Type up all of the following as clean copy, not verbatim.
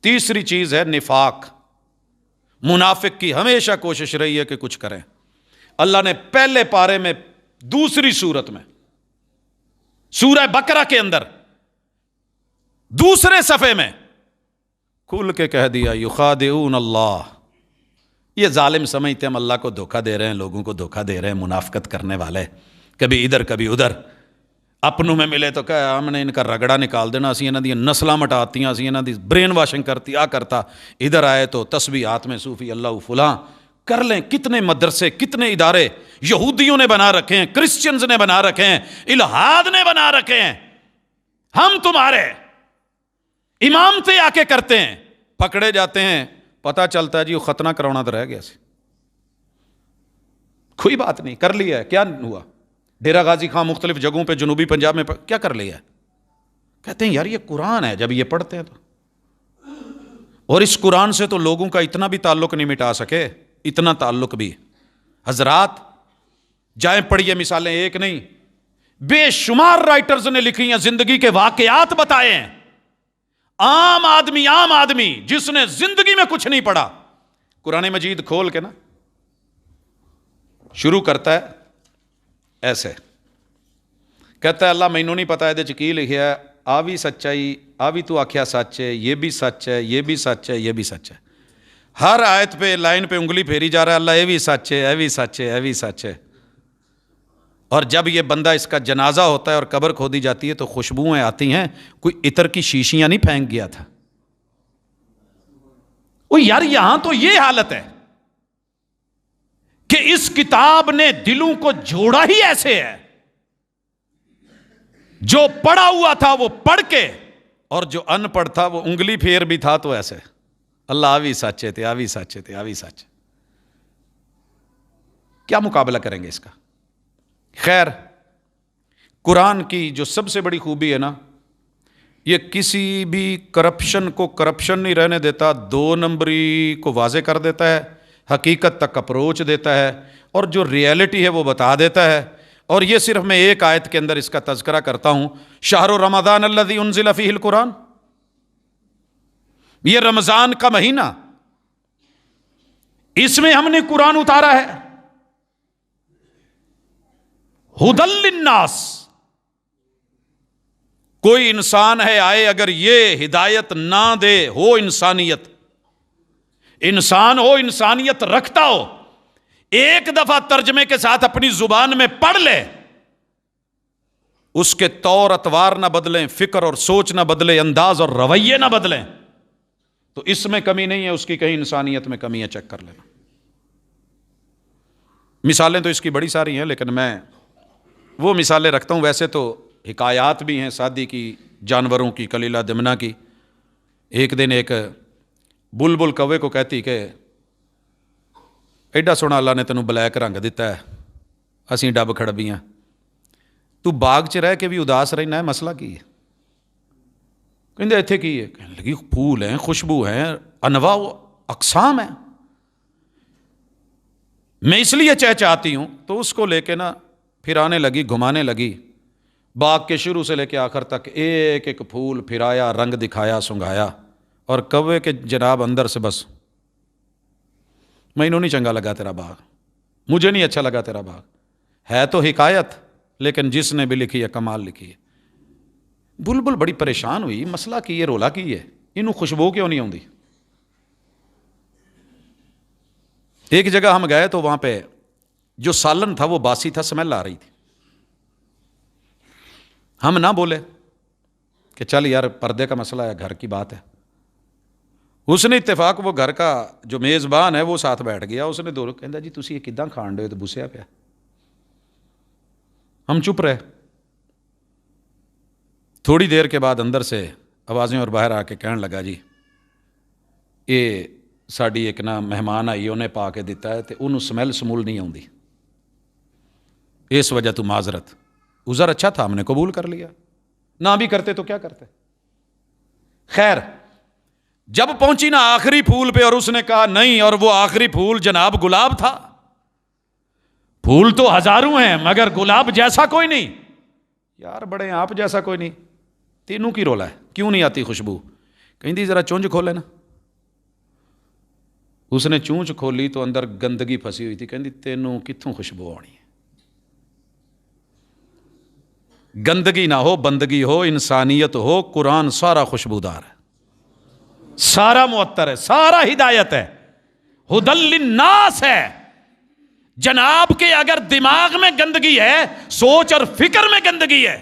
تیسری چیز ہے نفاق. منافق کی ہمیشہ کوشش رہی ہے کہ کچھ کریں. اللہ نے پہلے پارے میں دوسری سورت میں سورہ بقرہ کے اندر دوسرے صفحے میں کھل کے کہہ دیا یخادعون اللہ. یہ ظالم سمجھتے ہم اللہ کو دھوکہ دے رہے ہیں, لوگوں کو دھوکہ دے رہے ہیں, منافقت کرنے والے کبھی ادھر کبھی ادھر. اپنوں میں ملے تو کہ ہم نے ان کا رگڑا نکال دینا, اسی انہاں دی نسلاں مٹاتیاں, اسی انہاں دی برین واشنگ کرتی آ کرتا. ادھر آئے تو تسبیحات میں صوفی اللہ فلاں کر لیں. کتنے مدرسے, کتنے ادارے یہودیوں نے بنا رکھے ہیں, کرسچنز نے بنا رکھے ہیں, الہاد نے بنا رکھے ہیں. ہم تمہارے امامتیں آ کے کرتے ہیں, پکڑے جاتے ہیں, پتہ چلتا ہے جی وہ ختنہ کرانا تو رہ گیا سی, کوئی بات نہیں, کر لیا ہے. کیا ہوا؟ ڈیرہ غازی خان مختلف جگہوں پہ جنوبی پنجاب میں کیا کر لیا ہے؟ کہتے ہیں یار یہ قرآن ہے. جب یہ پڑھتے ہیں تو, اور اس قرآن سے تو لوگوں کا اتنا بھی تعلق نہیں مٹا سکے, اتنا تعلق بھی. حضرات جائیں پڑھیے, مثالیں ایک نہیں بے شمار رائٹرز نے لکھی ہیں, زندگی کے واقعات بتائے ہیں. عام آدمی جس نے زندگی میں کچھ نہیں پڑھا, قرآن مجید کھول کے نا شروع کرتا ہے ایسے, کہتا ہے اللہ مینوں نہیں پتا یہ کی لکھیا ہے, آ بھی سچائی, آ بھی تو آکھیا سچ ہے, یہ بھی سچ ہے, یہ بھی سچ ہے, یہ بھی سچ ہے. ہر آیت پہ لائن پہ انگلی پھیری جا رہا ہے, اللہ یہ بھی سچ ہے, یہ بھی سچ ہے, یہ بھی سچ ہے. اور جب یہ بندہ اس کا جنازہ ہوتا ہے اور قبر کھودی جاتی ہے تو خوشبوئیں آتی ہیں, کوئی عطر کی شیشیاں نہیں پھینک گیا تھا. او یار یہاں تو یہ حالت ہے کہ اس کتاب نے دلوں کو جوڑا ہی ایسے ہے, جو پڑھا ہوا تھا وہ پڑھ کے, اور جو ان پڑھ تھا وہ انگلی پھیر بھی تھا تو ایسے, اللہ آوی سچے تھے, آوی سچے تھے, آوی سچ. کیا مقابلہ کریں گے اس کا؟ خیر, قرآن کی جو سب سے بڑی خوبی ہے نا, یہ کسی بھی کرپشن کو کرپشن نہیں رہنے دیتا, 2 نمبری کو واضح کر دیتا ہے, حقیقت تک اپروچ دیتا ہے, اور جو ریئلٹی ہے وہ بتا دیتا ہے. اور یہ صرف میں ایک آیت کے اندر اس کا تذکرہ کرتا ہوں, شہر رمضان الذی انزل فیہ القرآن. یہ رمضان کا مہینہ, اس میں ہم نے قرآن اتارا ہے. ہدی للناس, کوئی انسان ہے آئے اگر یہ ہدایت نہ دے, ہو انسانیت, انسان ہو, انسانیت رکھتا ہو, ایک دفعہ ترجمے کے ساتھ اپنی زبان میں پڑھ لے, اس کے طور اطوار نہ بدلیں, فکر اور سوچ نہ بدلے, انداز اور رویے نہ بدلیں, تو اس میں کمی نہیں ہے, اس کی کہیں انسانیت میں کمی ہے, چیک کر لینا. مثالیں تو اس کی بڑی ساری ہیں, لیکن میں وہ مثالیں رکھتا ہوں. ویسے تو حکایات بھی ہیں سادی کی, جانوروں کی, کلیلہ دمنہ کی. ایک دن ایک بلبل کوے کو کہتی کہ ایڈا سونا اللہ نے تینوں بلیک رنگ دیتا ہے, اسی ڈب کھڑبیاں, تو باغ چ رہ کے بھی اداس رہنا ہے, مسئلہ کی ہے؟ کہندے ایتھے کی ہے؟ کہنے لگی پھول ہیں, خوشبو ہیں, انواع و اقسام ہیں, میں اس لیے چہچہاتی ہوں. تو اس کو لے کے نا پھرانے لگی, گھمانے لگی, باغ کے شروع سے لے کے آخر تک ایک ایک پھول پھرایا, رنگ دکھایا, سنگھایا, اور کوے کے جناب اندر سے بس مینوں نہیں چنگا لگا تیرا باغ, مجھے نہیں اچھا لگا تیرا باغ. ہے تو حکایت, لیکن جس نے بھی لکھی ہے کمال لکھی ہے. بلبل بڑی پریشان ہوئی, مسئلہ کی ہے, رولا کی ہے, انہوں خوشبو کیوں نہیں آتی. ایک جگہ ہم گئے تو وہاں پہ جو سالن تھا وہ باسی تھا, سمیل آ رہی تھی. ہم نہ بولے کہ چل یار پردے کا مسئلہ ہے, گھر کی بات ہے. اس نے اتفاق وہ گھر کا جو میزبان ہے وہ ساتھ بیٹھ گیا, اس نے دونوں کہندا جی تسی یہ کداں کھان ڈے ہو, تو بوسیا پیا. ہم چپ رہے. تھوڑی دیر کے بعد اندر سے آوازیں اور باہر آ کے کہنے لگا جی یہ ساڈی ایک نا مہمان آئی, انہیں پا کے دیتا ہے, تو انہوں سمیل سمول نہیں آتی, اس وجہ تو معذرت. عذر اچھا تھا, ہم نے قبول کر لیا, نہ بھی کرتے تو کیا کرتے. خیر, جب پہنچی نا آخری پھول پہ, اور اس نے کہا نہیں, اور وہ آخری پھول جناب گلاب تھا. پھول تو ہزاروں ہیں مگر گلاب جیسا کوئی نہیں. یار بڑے آپ جیسا کوئی نہیں, تینوں کی رولا ہے, کیوں نہیں آتی خوشبو؟ کہندی ذرا چونج کھولے نا. اس نے چونچ کھولی تو اندر گندگی پھنسی ہوئی تھی. کہندی تینوں کتوں خوشبو آنی ہے. گندگی نہ ہو، بندگی ہو، انسانیت ہو، قرآن سارا خوشبودار ہے، سارا معطر ہے، سارا ہدایت ہے، ہدی للناس ہے. جناب کے اگر دماغ میں گندگی ہے، سوچ اور فکر میں گندگی ہے،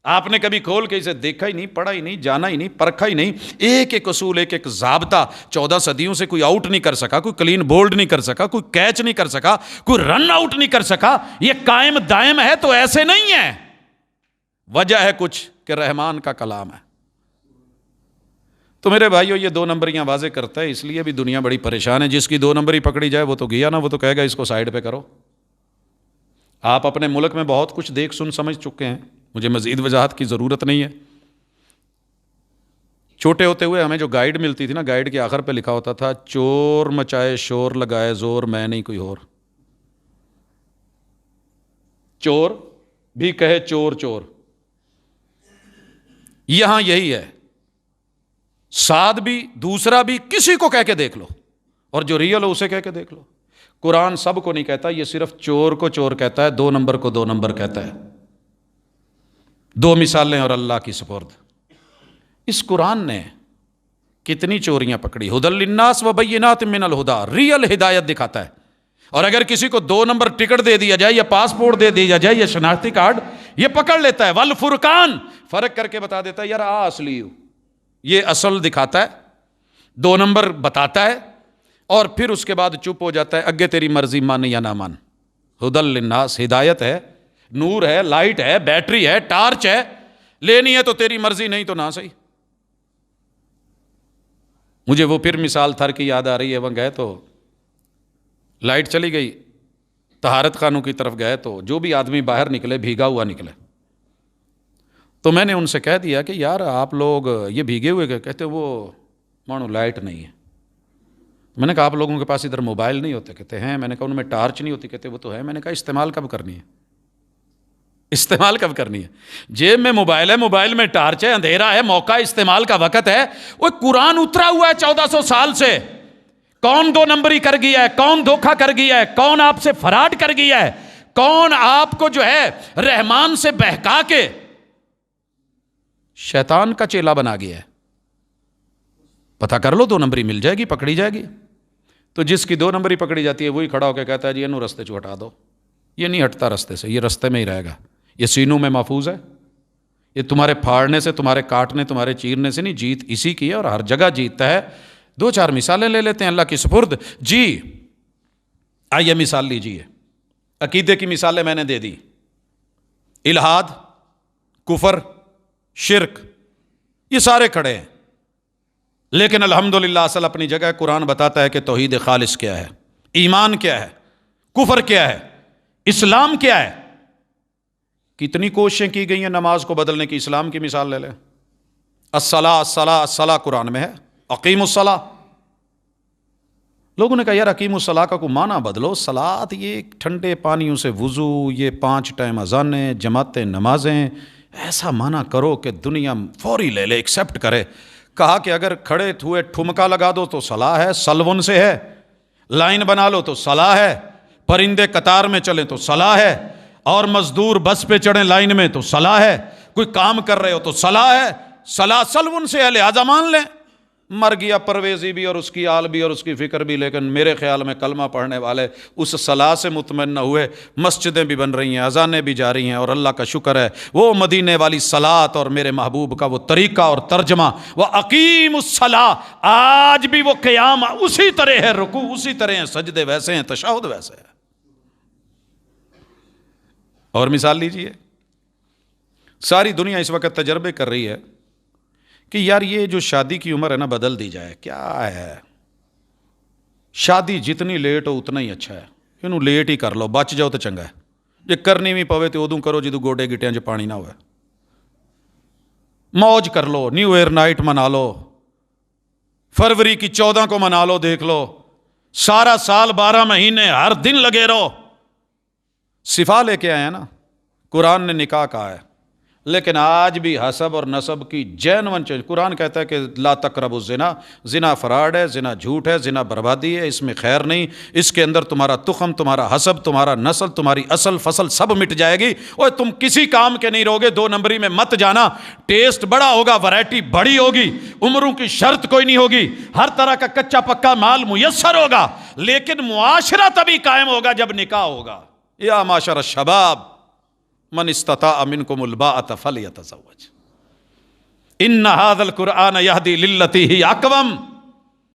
آپ نے کبھی کھول کے اسے دیکھا ہی نہیں، پڑھا ہی نہیں، جانا ہی نہیں، پرکھا ہی نہیں، ایک ایک اصول، ایک ایک ضابطہ 14 صدیوں سے کوئی آؤٹ نہیں کر سکا، کوئی کلین بولڈ نہیں کر سکا، کوئی کیچ نہیں کر سکا، کوئی رن آؤٹ نہیں کر سکا. یہ قائم دائم ہے تو ایسے نہیں ہے، وجہ ہے کچھ کہ رحمان کا کلام ہے. تو میرے بھائیو یہ 2 نمبریاں واضح کرتا ہے، اس لیے بھی دنیا بڑی پریشان ہے. جس کی 2 نمبری پکڑی جائے وہ تو گیا نا، وہ تو کہے گا اس کو سائیڈ پہ کرو. آپ اپنے ملک میں بہت کچھ دیکھ سن سمجھ چکے ہیں، مجھے مزید وضاحت کی ضرورت نہیں ہے. چھوٹے ہوتے ہوئے ہمیں جو گائیڈ ملتی تھی نا، گائیڈ کے آخر پہ لکھا ہوتا تھا چور مچائے شور لگائے زور میں نہیں کوئی اور. چور بھی کہے چور چور، یہاں یہی ہے. سعد بھی، دوسرا بھی، کسی کو کہہ کے دیکھ لو، اور جو ریئل ہو اسے کہہ کے دیکھ لو. قرآن سب کو نہیں کہتا، یہ صرف چور کو چور کہتا ہے، 2 نمبر کو 2 نمبر کہتا ہے. 2 مثالیں اور اللہ کی سپرد. اس قرآن نے کتنی چوریاں پکڑی. ہدی للناس وبینات من الہدی، ریئل ہدایت دکھاتا ہے. اور اگر کسی کو 2 نمبر ٹکٹ دے دیا جائے یا پاسپورٹ دے دیا جائے یا شناختی کارڈ، یہ پکڑ لیتا ہے. والفرقان، فرق کر کے بتا دیتا ہے، یار اصلی ہو، یہ اصل دکھاتا ہے، 2 نمبر بتاتا ہے، اور پھر اس کے بعد چپ ہو جاتا ہے، اگے تیری مرضی، مان یا نہ مان. ہدی للناس، ہدایت ہے، نور ہے، لائٹ ہے، بیٹری ہے، ٹارچ ہے، لینی ہے تو تیری مرضی، نہیں تو نہ صحیح. مجھے وہ پھر مثال تھر کی یاد آ رہی ہے. وہاں گئے تو لائٹ چلی گئی، طہارت خانوں کی طرف گئے تو جو بھی آدمی باہر نکلے بھیگا ہوا نکلے. تو میں نے ان سے کہہ دیا کہ یار آپ لوگ یہ بھیگے ہوئے گئے. کہتے وہ مانو لائٹ نہیں ہے. میں نے کہا آپ لوگوں کے پاس ادھر موبائل نہیں ہوتے؟ کہتے ہیں. میں نے کہا ان میں ٹارچ نہیں ہوتی؟ کہتے وہ تو ہے. میں نے کہا استعمال کب کرنی ہے؟ استعمال کب کرنی ہے؟ جیب میں موبائل ہے، موبائل میں ٹارچ ہے، اندھیرا ہے، موقع استعمال کا وقت ہے. وہ قرآن اترا ہوا ہے 1400 سال سے. کون 2 نمبری کر گیا ہے؟ کون دھوکہ کر گیا ہے؟ کون آپ سے فراڈ کر گیا ہے؟ کون آپ کو جو ہے رحمان سے بہکا کے شیطان کا چیلا بنا گیا ہے؟ پتہ کر لو، 2 نمبری مل جائے گی، پکڑی جائے گی. تو جس کی 2 نمبری پکڑی جاتی ہے وہی کھڑا ہو کے کہتا ہے جی یہ رستے چو ہٹا دو. یہ نہیں ہٹتا رستے سے، یہ رستے میں ہی رہے گا. یہ سینوں میں محفوظ ہے. یہ تمہارے پھاڑنے سے، تمہارے کاٹنے، تمہارے چیرنے سے نہیں، جیت اسی کی ہے اور ہر جگہ جیتتا ہے. 2-4 مثالیں لے لیتے ہیں اللہ کی سپرد. جی آئیے مثال لیجیے. عقیدے کی مثالیں میں نے دے دی. الہاد، کفر، شرک، یہ سارے کھڑے ہیں. لیکن الحمدللہ اصل اپنی جگہ. قرآن بتاتا ہے کہ توحید خالص کیا ہے، ایمان کیا ہے، کفر کیا ہے، اسلام کیا ہے. کتنی کوششیں کی گئی ہیں نماز کو بدلنے کی. اسلام کی مثال لے لیں. الصلاۃ الصلاۃ الصلاۃ قرآن میں ہے، اقیم الصلاۃ. لوگوں نے کہا یار اقیم الصلاۃ کا کوئی معنی بدلو. صلاۃ یہ ٹھنڈے پانیوں سے وضو، یہ 5 ٹائم اذانیں، جماعتیں، نمازیں، ایسا معنی کرو کہ دنیا فوری لے لے، ایکسیپٹ کرے. کہا کہ اگر کھڑے ہوئے ٹھمکا لگا دو تو صلاح ہے، سلون سے ہے. لائن بنا لو تو صلاح ہے. پرندے قطار میں چلیں تو صلاح ہے. اور مزدور بس پہ چڑھیں لائن میں تو صلاح ہے. کوئی کام کر رہے ہو تو صلاح ہے. صلاح سلون سے ہے، لہٰذا مان لیں. مر گیا پرویزی بھی اور اس کی آل بھی اور اس کی فکر بھی. لیکن میرے خیال میں کلمہ پڑھنے والے اس صلاح سے مطمئن نہ ہوئے. مسجدیں بھی بن رہی ہیں، اذانیں بھی جاری ہیں، اور اللہ کا شکر ہے وہ مدینے والی صلاۃ اور میرے محبوب کا وہ طریقہ اور ترجمہ، وہ اقیم الصلاۃ، آج بھی وہ قیام اسی طرح ہے، رکوع اسی طرح ہیں، سجدے ویسے ہیں، تشہد ویسے ہے. اور مثال لیجئے. ساری دنیا اس وقت تجربے کر رہی ہے کہ یار یہ جو شادی کی عمر ہے نا بدل دی جائے. کیا ہے، شادی جتنی لیٹ ہو اتنا ہی اچھا ہے. انہوں لیٹ ہی کر لو، بچ جاؤ تو چنگا ہے. یہ کرنی بھی پوے تو ادوں کرو جدوں گوڈے گٹیاں چ پانی نہ ہوئے. موج کر لو، نیو ایئر نائٹ منا لو، فروری کی 14 کو منا لو، دیکھ لو. سارا سال 12 مہینے ہر دن لگے رہو. صفا لے کے آئے ہیں نا. قرآن نے نکاح کہا ہے، لیکن آج بھی حسب اور نسب کی جینون چیز. قرآن کہتا ہے کہ لا تقربوا الزنا، زنا فراڈ ہے، زنا جھوٹ ہے، زنا بربادی ہے، اس میں خیر نہیں، اس کے اندر تمہارا تخم، تمہارا حسب، تمہارا نسل، تمہاری اصل فصل سب مٹ جائے گی، اور تم کسی کام کے نہیں رہو گے. 2 نمبری میں مت جانا. ٹیسٹ بڑا ہوگا، ورائٹی بڑی ہوگی، عمروں کی شرط کوئی نہیں ہوگی، ہر طرح کا کچا پکا مال میسر ہوگا، لیکن معاشرہ تبھی قائم ہوگا جب نکاح ہوگا. یا معاشر الشباب من استطاع منکم الباءۃ فلیتزوج ان ھذا القرآن یہدی للتی ہی اقوم.